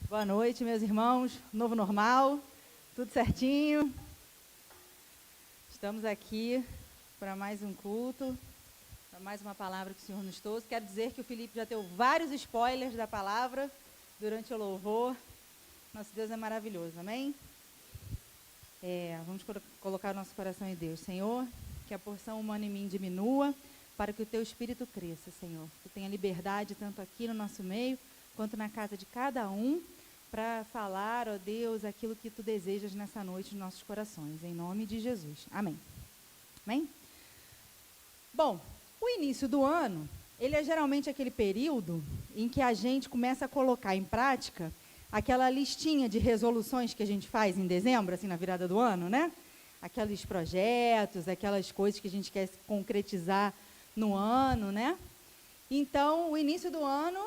Boa noite, meus irmãos. Novo normal, tudo certinho. Estamos aqui para mais um culto, para mais uma palavra que o Senhor nos trouxe. Quero dizer que o Felipe já deu vários spoilers da palavra durante o louvor. Nosso Deus é maravilhoso, amém? Vamos colocar o nosso coração em Deus. Senhor, que a porção humana em mim diminua, para que o teu espírito cresça, Senhor. Que tenha liberdade tanto aqui no nosso meio, quanto na casa de cada um, para falar, ó Deus, aquilo que tu desejas nessa noite nos nossos corações, em nome de Jesus. Amém. Amém? Bom, o início do ano, ele é geralmente aquele período em que a gente começa a colocar em prática aquela listinha de resoluções que a gente faz em dezembro, assim, na virada do ano, né? Aqueles projetos, aquelas coisas que a gente quer concretizar no ano, né? Então, o início do ano,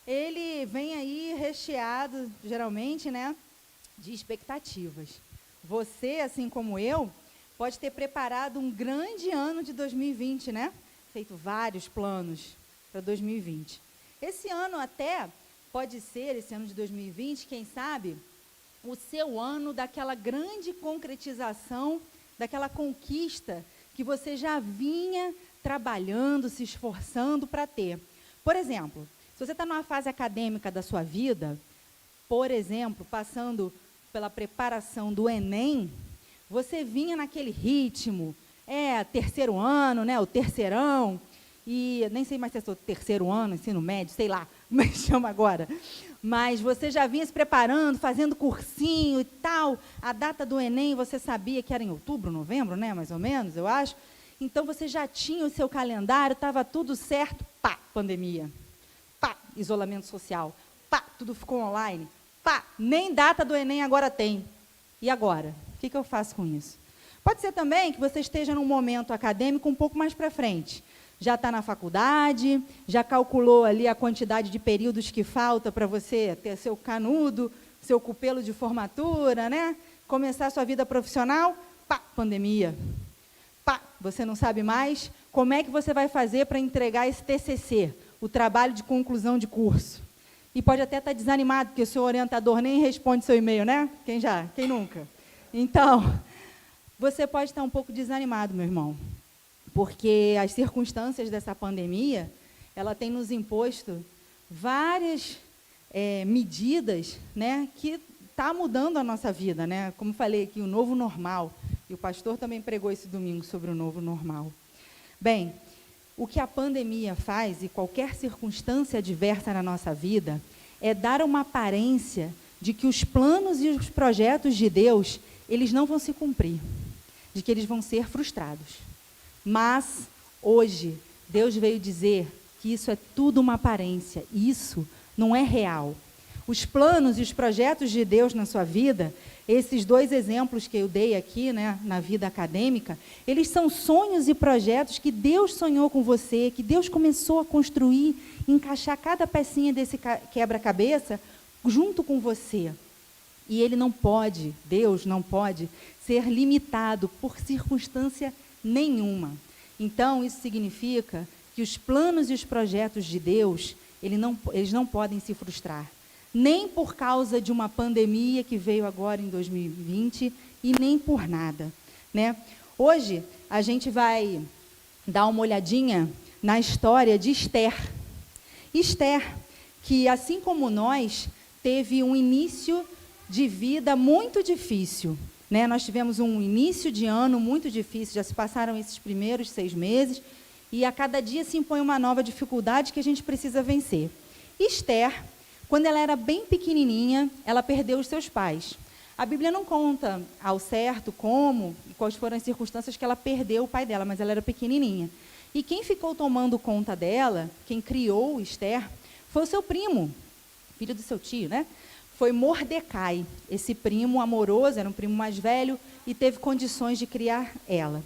ele vem aí recheado, geralmente, né, de expectativas. Você, assim como eu, pode ter preparado um grande ano de 2020, né? Feito vários planos para 2020. Esse ano até pode ser, esse ano de 2020, quem sabe, o seu ano daquela grande concretização, daquela conquista que você já vinha trabalhando, se esforçando para ter. Por exemplo, se você está numa fase acadêmica da sua vida, por exemplo, passando pela preparação do Enem, você vinha naquele ritmo, terceiro ano, né, o terceirão, e nem sei mais se é o terceiro ano, ensino médio, sei lá, como é que chama agora. Mas você já vinha se preparando, fazendo cursinho e tal. A data do Enem, você sabia que era em outubro, novembro, né, mais ou menos, eu acho. Então, você já tinha o seu calendário, estava tudo certo, pá, pandemia. Pá, isolamento social. Pá, tudo ficou online. Pá, nem data do Enem agora tem. E agora? O que eu faço com isso? Pode ser também que você esteja num momento acadêmico um pouco mais para frente. Já está na faculdade, já calculou ali a quantidade de períodos que falta para você ter seu canudo, seu cupelo de formatura, né? Começar a sua vida profissional, pá, pandemia. Pá, você não sabe mais como é que você vai fazer para entregar esse TCC, o trabalho de conclusão de curso. E pode até estar desanimado, porque o seu orientador nem responde seu e-mail, né? Quem nunca? Então, você pode estar um pouco desanimado, meu irmão, porque as circunstâncias dessa pandemia, ela tem nos imposto várias medidas, né, que está mudando a nossa vida, né? Como falei aqui, o novo normal. E o pastor também pregou esse domingo sobre o novo normal. Bem, o que a pandemia faz, e qualquer circunstância adversa na nossa vida, é dar uma aparência de que os planos e os projetos de Deus, eles não vão se cumprir, de que eles vão ser frustrados. Mas, hoje, Deus veio dizer que isso é tudo uma aparência, isso não é real. Os planos e os projetos de Deus na sua vida, esses dois exemplos que eu dei aqui, né, na vida acadêmica, eles são sonhos e projetos que Deus sonhou com você, que Deus começou a construir, encaixar cada pecinha desse quebra-cabeça junto com você. E ele não pode, Deus não pode, ser limitado por circunstância nenhuma. Então, isso significa que os planos e os projetos de Deus, eles não podem se frustrar. Nem por causa de uma pandemia que veio agora em 2020 e nem por nada, né? Hoje, a gente vai dar uma olhadinha na história de Esther. Esther, que assim como nós, teve um início de vida muito difícil, né? Nós tivemos um início de ano muito difícil, já se passaram esses primeiros 6 meses, e a cada dia se impõe uma nova dificuldade que a gente precisa vencer. Esther, quando ela era bem pequenininha, ela perdeu os seus pais. A Bíblia não conta ao certo como e quais foram as circunstâncias que ela perdeu o pai dela, mas ela era pequenininha. E quem ficou tomando conta dela, quem criou Esther, foi o seu primo, filho do seu tio, né? Foi Mordecai, esse primo amoroso, era um primo mais velho, e teve condições de criar ela.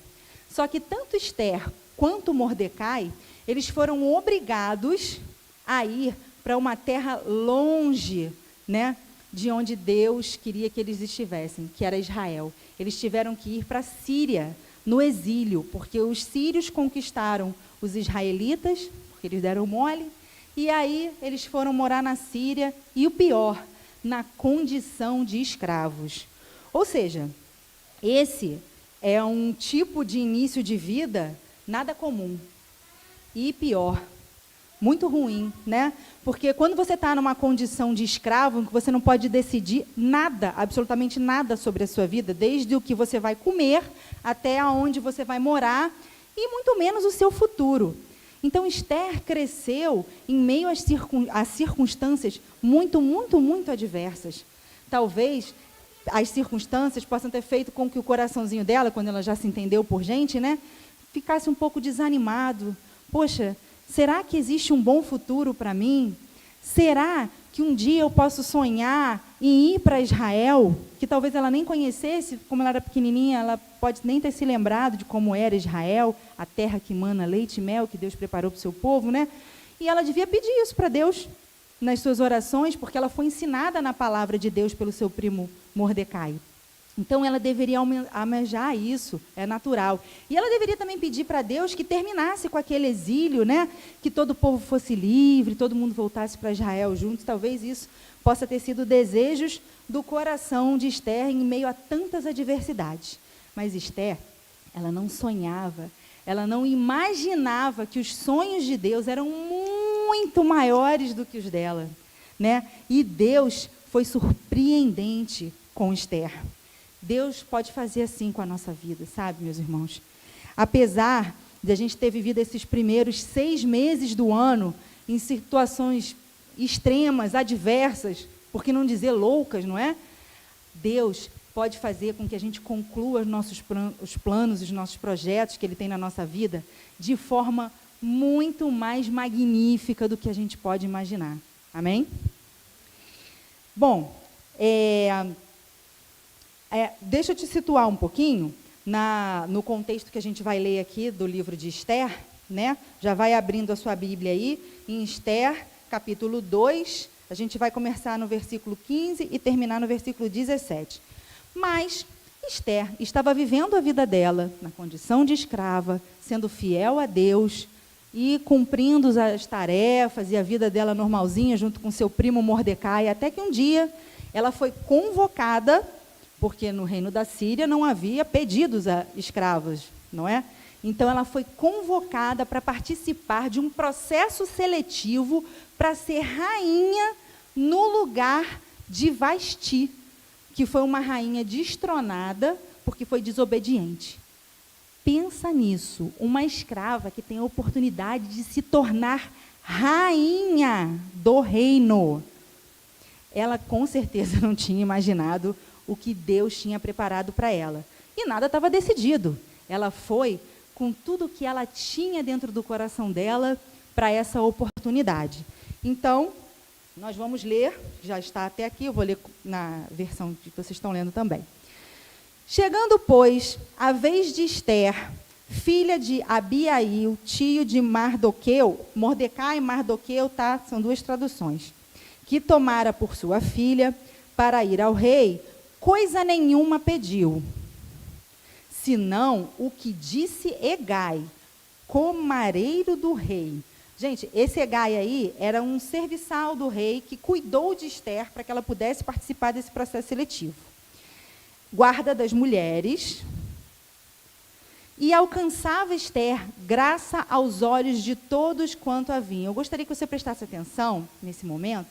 Só que tanto Esther quanto Mordecai, eles foram obrigados a ir para uma terra longe, né, de onde Deus queria que eles estivessem, que era Israel. Eles tiveram que ir para a Síria, no exílio, porque os sírios conquistaram os israelitas, porque eles deram mole, e aí eles foram morar na Síria, e o pior, na condição de escravos. Ou seja, esse é um tipo de início de vida nada comum. E pior, muito ruim, né? Porque quando você está numa condição de escravo, em que você não pode decidir nada, absolutamente nada sobre a sua vida, desde o que você vai comer até aonde você vai morar, e muito menos o seu futuro. Então, Esther cresceu em meio às circunstâncias muito, muito, muito adversas. Talvez as circunstâncias possam ter feito com que o coraçãozinho dela, quando ela já se entendeu por gente, né, ficasse um pouco desanimado. Poxa, será que existe um bom futuro para mim? Será que um dia eu posso sonhar em ir para Israel, que talvez ela nem conhecesse, como ela era pequenininha, ela pode nem ter se lembrado de como era Israel, a terra que mana leite e mel, que Deus preparou para o seu povo, né? E ela devia pedir isso para Deus nas suas orações, porque ela foi ensinada na palavra de Deus pelo seu primo Mordecai. Então, ela deveria almejar isso, é natural. E ela deveria também pedir para Deus que terminasse com aquele exílio, né? Que todo o povo fosse livre, todo mundo voltasse para Israel juntos. Talvez isso possa ter sido desejos do coração de Esther em meio a tantas adversidades. Mas Esther, ela não sonhava, ela não imaginava que os sonhos de Deus eram muito maiores do que os dela, né? E Deus foi surpreendente com Esther. Deus pode fazer assim com a nossa vida, sabe, meus irmãos? Apesar de a gente ter vivido esses primeiros 6 meses do ano em situações extremas, adversas, por que não dizer loucas, não é? Deus pode fazer com que a gente conclua os planos, os nossos projetos que Ele tem na nossa vida de forma muito mais magnífica do que a gente pode imaginar. Amém? Bom, deixa eu te situar um pouquinho no contexto que a gente vai ler aqui do livro de Esther, né? Já vai abrindo a sua Bíblia aí, em Esther, capítulo 2, a gente vai começar no versículo 15 e terminar no versículo 17. Mas Esther estava vivendo a vida dela na condição de escrava, sendo fiel a Deus e cumprindo as tarefas e a vida dela normalzinha junto com seu primo Mordecai, até que um dia ela foi convocada, porque no reino da Síria não havia pedidos a escravos, não é? Então, ela foi convocada para participar de um processo seletivo para ser rainha no lugar de Vasti, que foi uma rainha destronada porque foi desobediente. Pensa nisso, uma escrava que tem a oportunidade de se tornar rainha do reino. Ela, com certeza, não tinha imaginado o que Deus tinha preparado para ela. E nada estava decidido. Ela foi com tudo que ela tinha dentro do coração dela para essa oportunidade. Então, nós vamos ler, já está até aqui, eu vou ler na versão que vocês estão lendo também. Chegando, pois, a vez de Esther, filha de Abiail, tio de Mardoqueu, Mordecai e Mardoqueu, tá? São 2 traduções, que tomara por sua filha para ir ao rei, coisa nenhuma pediu, senão o que disse Hegai, comareiro do rei. Gente, esse Hegai aí era um serviçal do rei que cuidou de Esther para que ela pudesse participar desse processo seletivo. Guarda das mulheres, e alcançava Esther graça aos olhos de todos quanto a vinham. Eu gostaria que você prestasse atenção, nesse momento,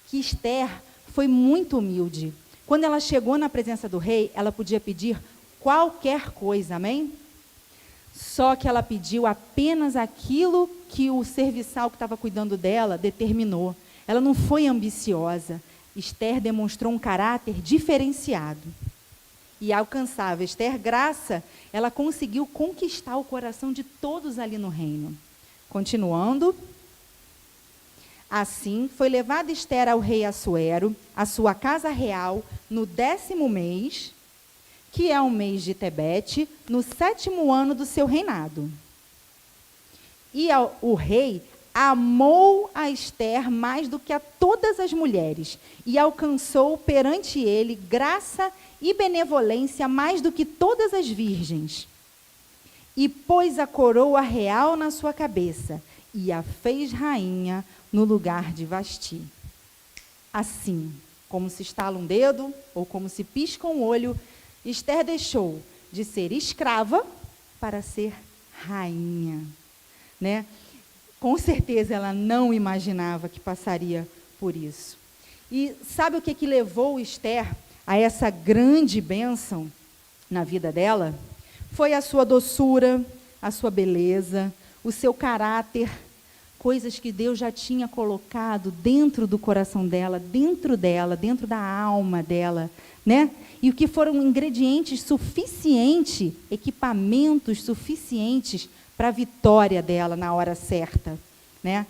que Esther foi muito humilde. Quando ela chegou na presença do rei, ela podia pedir qualquer coisa, amém? Só que ela pediu apenas aquilo que o serviçal que estava cuidando dela determinou. Ela não foi ambiciosa. Esther demonstrou um caráter diferenciado. E alcançava Esther graça, ela conseguiu conquistar o coração de todos ali no reino. Continuando. Assim, foi levada Esther ao rei Assuero, à sua casa real, no 10º mês, que é o mês de Tebete, no 7º ano do seu reinado. E o rei amou a Esther mais do que a todas as mulheres, e alcançou perante ele graça e benevolência mais do que todas as virgens. E pôs a coroa real na sua cabeça, e a fez rainha no lugar de Vasti. Assim, Como se estala um dedo ou como se pisca um olho, Esther deixou de ser escrava para ser rainha, né? Com certeza ela não imaginava que passaria por isso. E sabe o que levou Esther a essa grande bênção na vida dela? Foi a sua doçura, a sua beleza, o seu caráter, coisas que Deus já tinha colocado dentro do coração dela, dentro da alma dela, né? E o que foram ingredientes suficientes, equipamentos suficientes para a vitória dela na hora certa, né?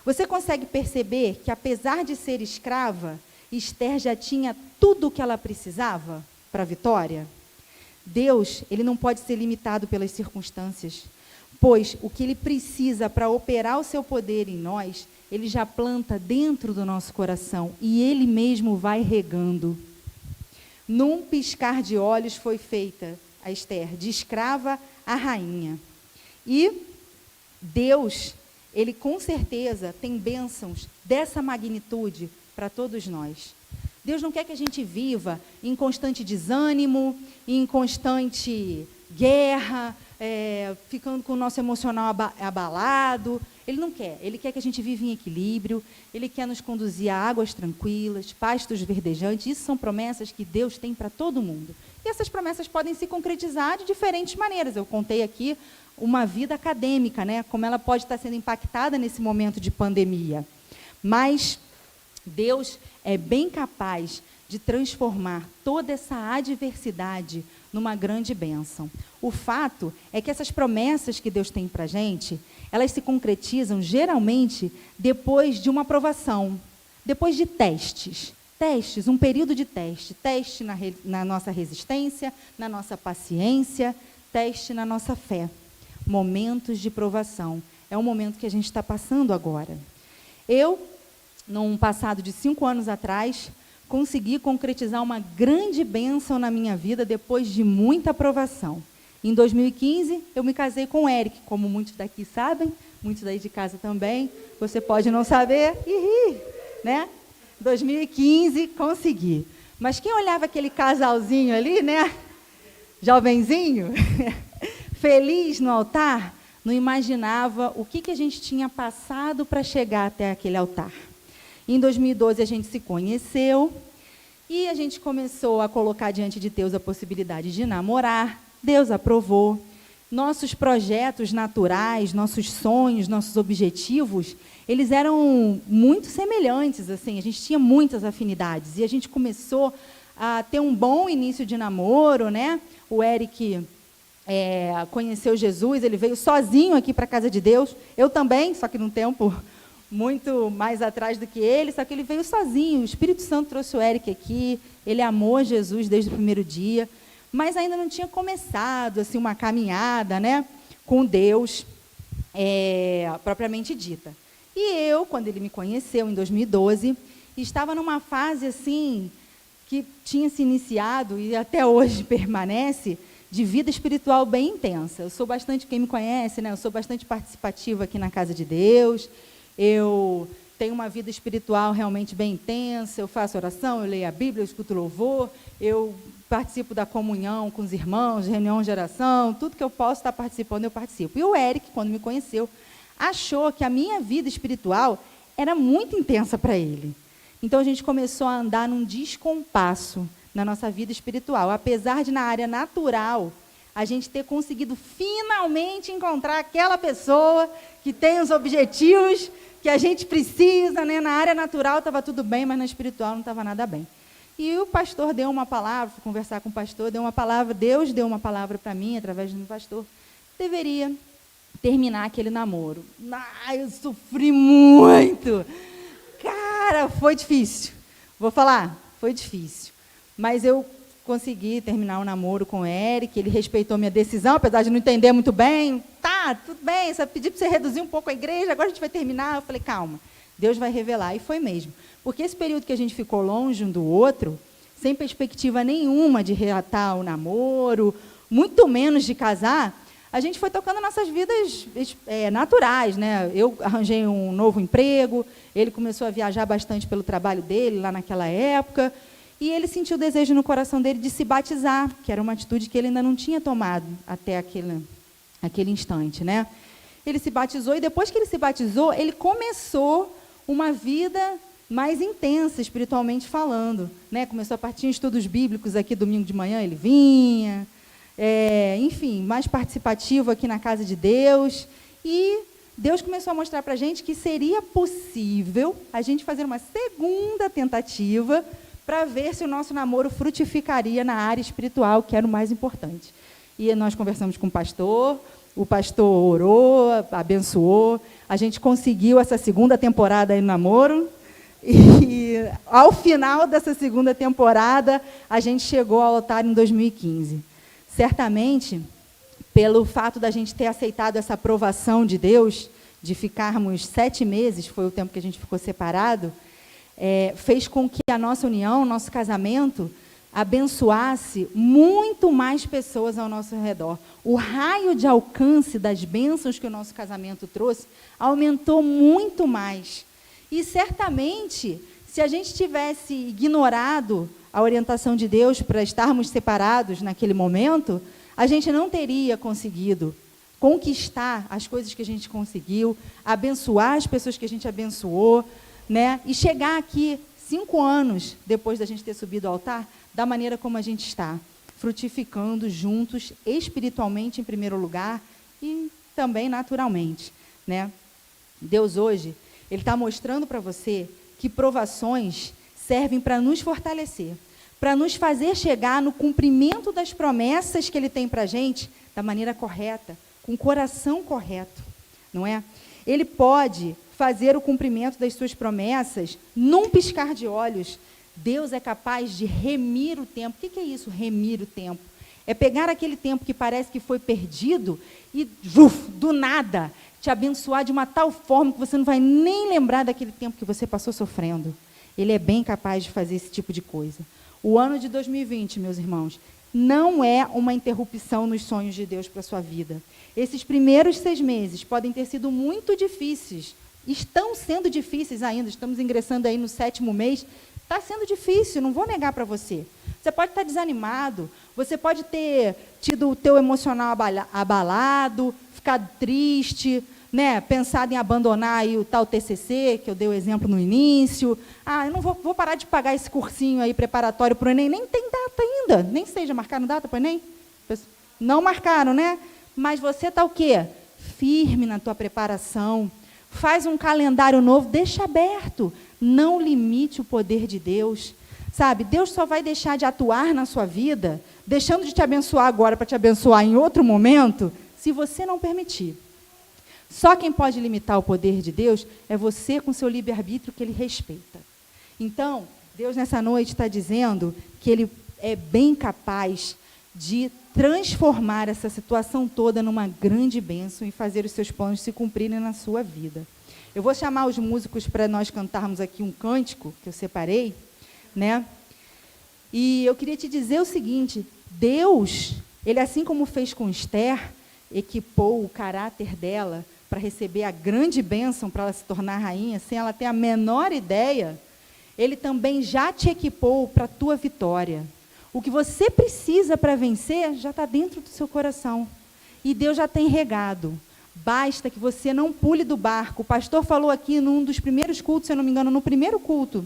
Você consegue perceber que, apesar de ser escrava, Esther já tinha tudo o que ela precisava para a vitória? Deus, ele não pode ser limitado pelas circunstâncias, pois o que ele precisa para operar o seu poder em nós, ele já planta dentro do nosso coração e ele mesmo vai regando. Num piscar de olhos foi feita a Esther, de escrava a rainha. E Deus, ele com certeza tem bênçãos dessa magnitude para todos nós. Deus não quer que a gente viva em constante desânimo, em constante guerra, ficando com o nosso emocional abalado. Ele não quer. Ele quer que a gente viva em equilíbrio. Ele quer nos conduzir a águas tranquilas, pastos verdejantes. Isso são promessas que Deus tem para todo mundo. E essas promessas podem se concretizar de diferentes maneiras. Eu contei aqui uma vida acadêmica, né? Como ela pode estar sendo impactada nesse momento de pandemia. Mas Deus é bem capaz de transformar toda essa adversidade numa grande bênção. O fato é que essas promessas que Deus tem para a gente, elas se concretizam geralmente depois de uma aprovação, depois de testes. Testes, um período de teste. Teste na nossa resistência, na nossa paciência, teste na nossa fé. Momentos de provação. É o momento que a gente está passando agora. Eu, num passado de 5 anos atrás, consegui concretizar uma grande bênção na minha vida depois de muita provação. Em 2015, eu me casei com o Eric, como muitos daqui sabem, muitos daí de casa também. Você pode não saber, né? 2015, consegui. Mas quem olhava aquele casalzinho ali, né? Jovenzinho, feliz no altar, não imaginava o que a gente tinha passado para chegar até aquele altar. Em 2012, a gente se conheceu e a gente começou a colocar diante de Deus a possibilidade de namorar. Deus aprovou. Nossos projetos naturais, nossos sonhos, nossos objetivos, eles eram muito semelhantes, assim, a gente tinha muitas afinidades. E a gente começou a ter um bom início de namoro, né? O Eric conheceu Jesus, ele veio sozinho aqui para a casa de Deus. Eu também, só que num tempo muito mais atrás do que ele, só que ele veio sozinho. O Espírito Santo trouxe o Eric aqui, ele amou Jesus desde o primeiro dia, mas ainda não tinha começado assim, uma caminhada, né, com Deus, propriamente dita. E eu, quando ele me conheceu, em 2012, estava numa fase assim, que tinha se iniciado e até hoje permanece, de vida espiritual bem intensa. Eu sou bastante, quem me conhece, né, eu sou bastante participativa aqui na casa de Deus. Eu tenho uma vida espiritual realmente bem intensa, eu faço oração, eu leio a Bíblia, eu escuto louvor, eu participo da comunhão com os irmãos, reunião de oração, tudo que eu posso estar participando, eu participo. E o Eric, quando me conheceu, achou que a minha vida espiritual era muito intensa para ele. Então, a gente começou a andar num descompasso na nossa vida espiritual, apesar de, na área natural, a gente ter conseguido finalmente encontrar aquela pessoa que tem os objetivos que a gente precisa, né? Na área natural estava tudo bem, mas na espiritual não estava nada bem. E o pastor deu uma palavra, fui conversar com o pastor, deu uma palavra, Deus deu uma palavra para mim, através do meu pastor, deveria terminar aquele namoro. Eu sofri muito. Cara, foi difícil. Vou falar, foi difícil. Mas eu consegui terminar o namoro com o Eric, ele respeitou minha decisão, apesar de não entender muito bem. Tá, tudo bem, só pedi para você reduzir um pouco a igreja, agora a gente vai terminar. Eu falei, calma, Deus vai revelar. E foi mesmo. Porque esse período que a gente ficou longe um do outro, sem perspectiva nenhuma de reatar o namoro, muito menos de casar, a gente foi tocando nossas vidas naturais, né? Eu arranjei um novo emprego, ele começou a viajar bastante pelo trabalho dele, lá naquela época, e ele sentiu o desejo no coração dele de se batizar, que era uma atitude que ele ainda não tinha tomado até aquele instante, né? Ele se batizou, e depois que ele se batizou, ele começou uma vida mais intensa, espiritualmente falando, né? Começou a partir de estudos bíblicos aqui, domingo de manhã ele vinha, enfim, mais participativo aqui na casa de Deus, e Deus começou a mostrar para a gente que seria possível a gente fazer uma segunda tentativa para ver se o nosso namoro frutificaria na área espiritual, que era o mais importante. E nós conversamos com o pastor orou, abençoou, a gente conseguiu essa segunda temporada aí no namoro, e ao final dessa segunda temporada, a gente chegou ao altar em 2015. Certamente, pelo fato da gente ter aceitado essa aprovação de Deus, de ficarmos 7 meses, foi o tempo que a gente ficou separado, fez com que a nossa união, nosso casamento, abençoasse muito mais pessoas ao nosso redor. O raio de alcance das bênçãos que o nosso casamento trouxe aumentou muito mais. E, certamente, se a gente tivesse ignorado a orientação de Deus para estarmos separados naquele momento, a gente não teria conseguido conquistar as coisas que a gente conseguiu, abençoar as pessoas que a gente abençoou, né? E chegar aqui 5 anos depois da gente ter subido ao altar, da maneira como a gente está, frutificando juntos, espiritualmente em primeiro lugar e também naturalmente, né? Deus hoje, Ele está mostrando para você que provações servem para nos fortalecer, para nos fazer chegar no cumprimento das promessas que Ele tem para a gente da maneira correta, com o coração correto, não é? Ele pode fazer o cumprimento das suas promessas num piscar de olhos. Deus é capaz de remir o tempo. O que é isso, remir o tempo? É pegar aquele tempo que parece que foi perdido e, do nada, te abençoar de uma tal forma que você não vai nem lembrar daquele tempo que você passou sofrendo. Ele é bem capaz de fazer esse tipo de coisa. O ano de 2020, meus irmãos, não é uma interrupção nos sonhos de Deus para a sua vida. Esses primeiros 6 meses podem ter sido muito difíceis. Estão sendo difíceis ainda. Estamos ingressando aí no 7º mês. Está sendo difícil, não vou negar para você. Você pode estar desanimado, você pode ter tido o teu emocional abalado, ficado triste, né, pensado em abandonar aí o tal TCC, que eu dei o exemplo no início. Eu não vou parar de pagar esse cursinho aí preparatório para o Enem, nem tem data ainda, nem sei, já marcaram data para o Enem? Não marcaram, né? Mas você está o quê? Firme na tua preparação, faz um calendário novo, deixa aberto, não limite o poder de Deus, sabe? Deus só vai deixar de atuar na sua vida, deixando de te abençoar agora para te abençoar em outro momento, se você não permitir. Só quem pode limitar o poder de Deus é você com seu livre-arbítrio que Ele respeita. Então, Deus nessa noite está dizendo que Ele é bem capaz de transformar essa situação toda numa grande bênção e fazer os seus planos se cumprirem na sua vida. Eu vou chamar os músicos para nós cantarmos aqui um cântico que eu separei, né? E eu queria te dizer o seguinte: Deus, Ele, assim como fez com Esther, equipou o caráter dela para receber a grande bênção para ela se tornar rainha, sem ela ter a menor ideia. Ele também já te equipou para a tua vitória. O que você precisa para vencer já está dentro do seu coração. E Deus já tem regado. Basta que você não pule do barco. O pastor falou aqui num dos primeiros cultos, se eu não me engano, no primeiro culto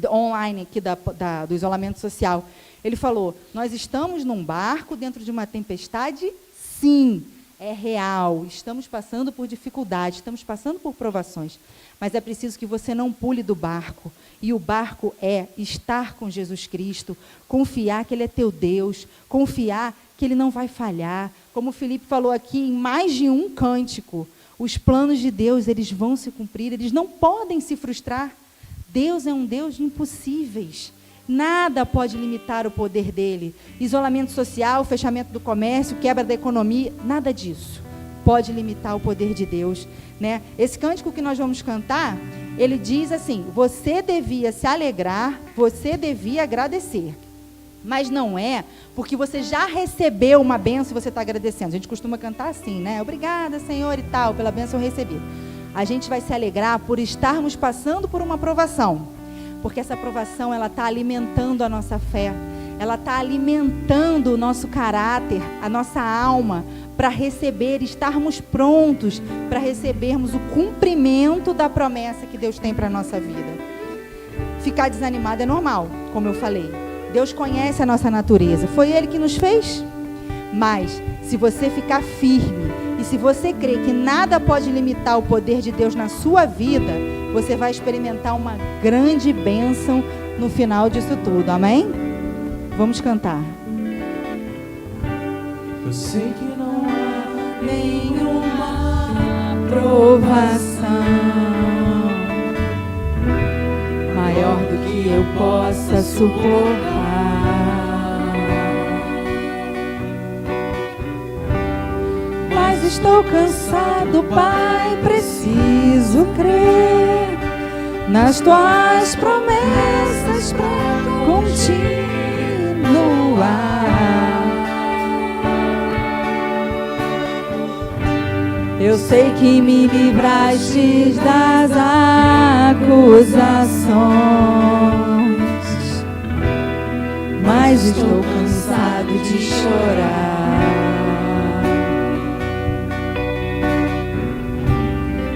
online aqui do isolamento social. Ele falou, nós estamos num barco dentro de uma tempestade? Sim, é real. Estamos passando por dificuldades, estamos passando por provações. Mas é preciso que você não pule do barco. E o barco é estar com Jesus Cristo, confiar que Ele é teu Deus, confiar que Ele não vai falhar. Como o Felipe falou aqui, em mais de um cântico, os planos de Deus, eles vão se cumprir, eles não podem se frustrar. Deus é um Deus de impossíveis. Nada pode limitar o poder dele. Isolamento social, fechamento do comércio, quebra da economia, nada disso pode limitar o poder de Deus, né? Esse cântico que nós vamos cantar, ele diz assim: você devia se alegrar, você devia agradecer. Mas não é porque você já recebeu uma bênção e você está agradecendo. A gente costuma cantar assim, né? Obrigada, Senhor, e tal, pela bênção recebida. A gente vai se alegrar por estarmos passando por uma provação. Porque essa provação, ela está alimentando a nossa fé. Ela está alimentando o nosso caráter, a nossa alma, para receber, estarmos prontos para recebermos o cumprimento da promessa que Deus tem para a nossa vida. Ficar desanimado é normal, como eu falei. Deus conhece a nossa natureza. Foi Ele que nos fez. Mas, se você ficar firme e se você crer que nada pode limitar o poder de Deus na sua vida, você vai experimentar uma grande bênção no final disso tudo. Amém? Vamos cantar. Eu sei que não há nenhuma provação maior do que eu possa suportar. Mas estou cansado, Pai, preciso crer nas tuas promessas para continuar. Eu sei que me livraste das acusações, mas estou cansado de chorar.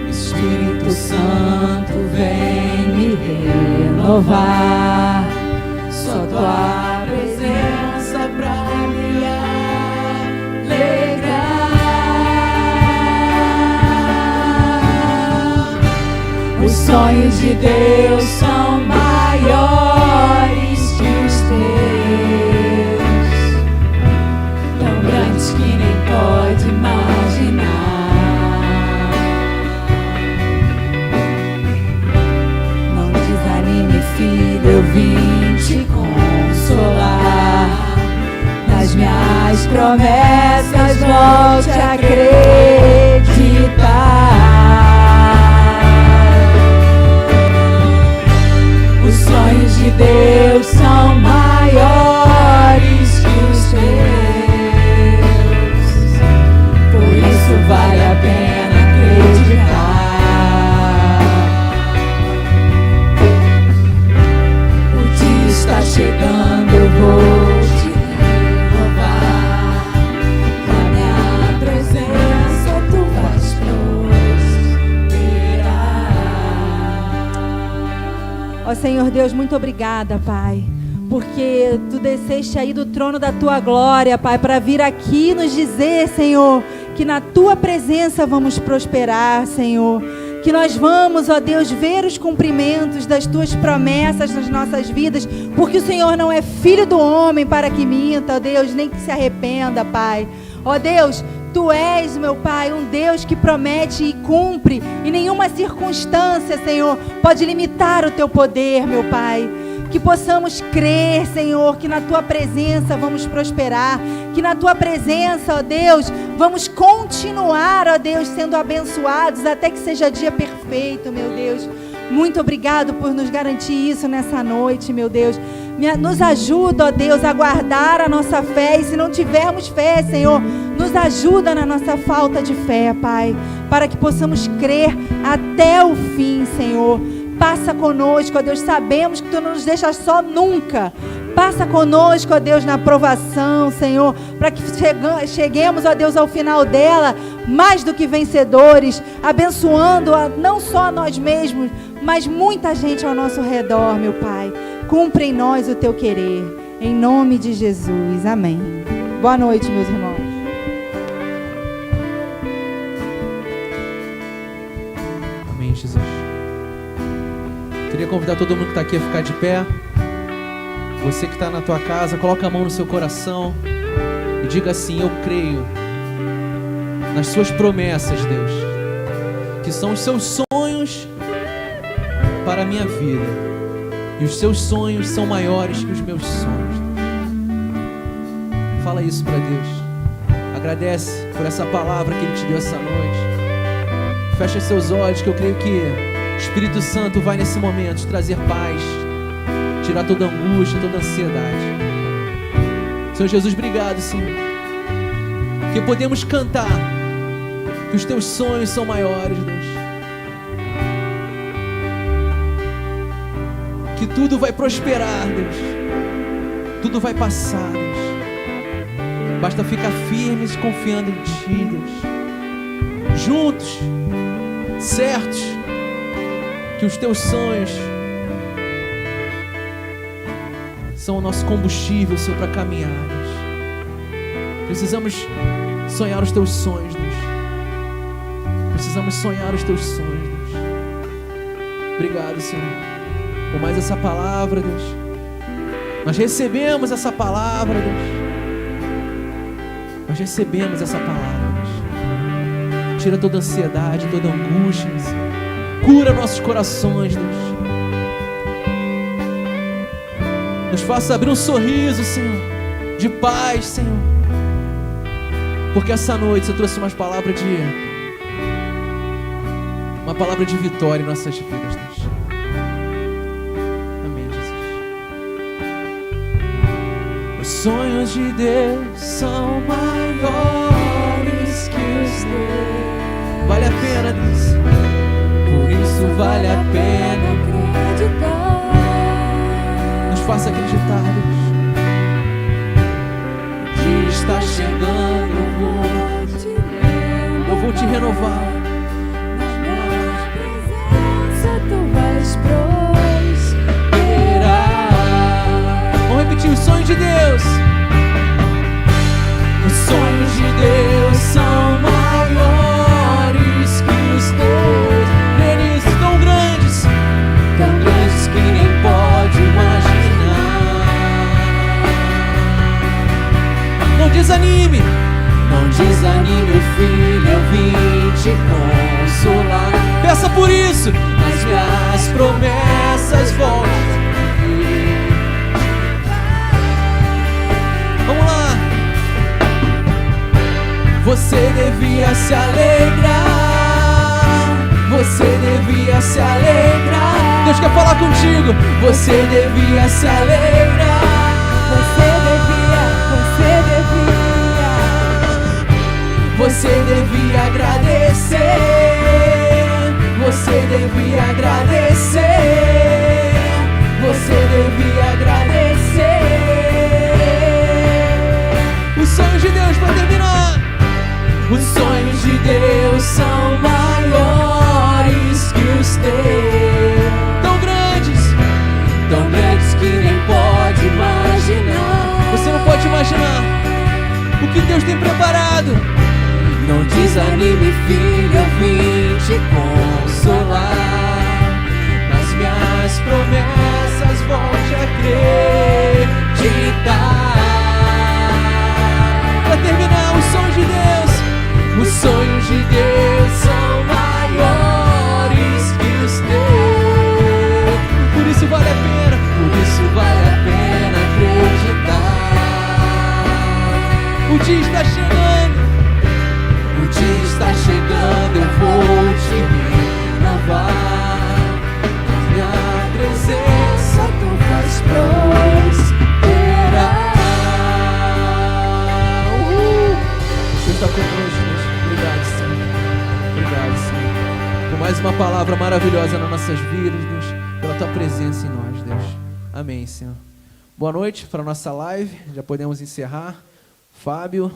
Espírito Santo, vem me renovar. Só tua presença pra me alegrar. Os sonhos de Deus são maiores que os teus, tão grandes que nem pode imaginar. Não desanime, filho, eu vim te consolar. Nas minhas promessas volte a acreditar. Os sonhos de Deus são maiores que os teus, por isso vale a pena acreditar. O dia está chegando, eu vou te renovar. Na minha presença tu vais prosperar. Ó Senhor Deus, muito obrigada, Pai, porque Tu desceste aí do trono da Tua glória, Pai, para vir aqui nos dizer, Senhor, que na Tua presença vamos prosperar, Senhor. Que nós vamos, ó Deus, ver os cumprimentos das Tuas promessas nas nossas vidas, porque o Senhor não é filho do homem para que minta, ó Deus, nem que se arrependa, Pai. Ó Deus, Tu és, meu Pai, um Deus que promete e cumpre, e nenhuma circunstância, Senhor, pode limitar o Teu poder, meu Pai. Que possamos crer, Senhor, que na Tua presença vamos prosperar, que na Tua presença, ó Deus, vamos continuar, ó Deus, sendo abençoados até que seja dia perfeito, meu Deus. Muito obrigado por nos garantir isso nessa noite, meu Deus. Nos ajuda, ó Deus, a guardar a nossa fé, e se não tivermos fé, Senhor, nos ajuda na nossa falta de fé, Pai, para que possamos crer até o fim, Senhor. Passa conosco, ó Deus, sabemos que Tu não nos deixas só nunca. Passa conosco, ó Deus, na provação, Senhor, para que cheguemos, ó Deus, ao final dela, mais do que vencedores, abençoando não só a nós mesmos, mas muita gente ao nosso redor, meu Pai. Cumpre em nós o Teu querer, em nome de Jesus, amém. Boa noite, meus irmãos. Amém, Jesus. Queria convidar todo mundo que está aqui a ficar de pé. Você que está na tua casa, coloca a mão no seu coração e diga assim: eu creio nas Suas promessas, Deus, que são os Seus sonhos para a minha vida, e os Seus sonhos são maiores que os meus sonhos. Fala isso para Deus. Agradece por essa palavra que Ele te deu essa noite. Fecha seus olhos, que eu creio que o Espírito Santo vai nesse momento trazer paz, tirar toda angústia, toda ansiedade. Senhor Jesus, obrigado, Senhor, que podemos cantar que os teus sonhos são maiores, Deus. Que tudo vai prosperar, Deus. Tudo vai passar, Deus. Basta ficar firmes confiando em Ti, Deus. Juntos, certos, que os teus sonhos são o nosso combustível, Senhor, para caminhar, Deus. Precisamos sonhar os teus sonhos, Deus. Precisamos sonhar os teus sonhos, Deus. Obrigado, Senhor, por mais essa palavra, Deus. Nós recebemos essa palavra, Deus. Nós recebemos essa palavra, Deus. Tira toda ansiedade, toda angústia, Senhor. Cura nossos corações, Deus. Nos faça abrir um sorriso, Senhor, de paz, Senhor. Porque essa noite Você trouxe uma palavra de vitória em nossas vidas, Deus. Amém, Jesus. Os sonhos de Deus são maiores que os teus. Vale a pena, Deus. Por isso vale a pena acreditar. Nos faça acreditar, Deus. O dia está chegando, eu vou te renovar. Na minha presença tu vais prosperar. Vamos repetir os sonhos de Deus. Os sonhos de Deus são maiores que os teus. Eles tão grandes que nem pode imaginar. Não desanime, filho, eu vim te consolar. Peça por isso, as minhas promessas voltam. Vamos lá. Você devia se alegrar. Você devia se alegrar. Deus quer falar contigo. Você devia se alegrar. Você devia agradecer. Você devia agradecer. Você devia agradecer. Os sonhos de Deus para terminar. Os sonhos de Deus são maiores que os teus. Tão grandes que nem pode imaginar. Você não pode imaginar o que Deus tem preparado. Não desanime, filho, eu vim te consolar. Nas minhas promessas volte a acreditar. Para terminar, os sonhos de Deus. Os sonhos de Deus são maiores que os teus. Por isso vale a pena acreditar. O dia está chegando. O dia está chegando, eu vou te renovar. Na minha presença tu vais prosperar. Deus está conosco, Deus. Obrigado, Senhor. Obrigado, Senhor, por mais uma palavra maravilhosa nas nossas vidas, Deus, pela tua presença em nós, Deus. Amém, Senhor. Boa noite para a nossa live, já podemos encerrar. Fábio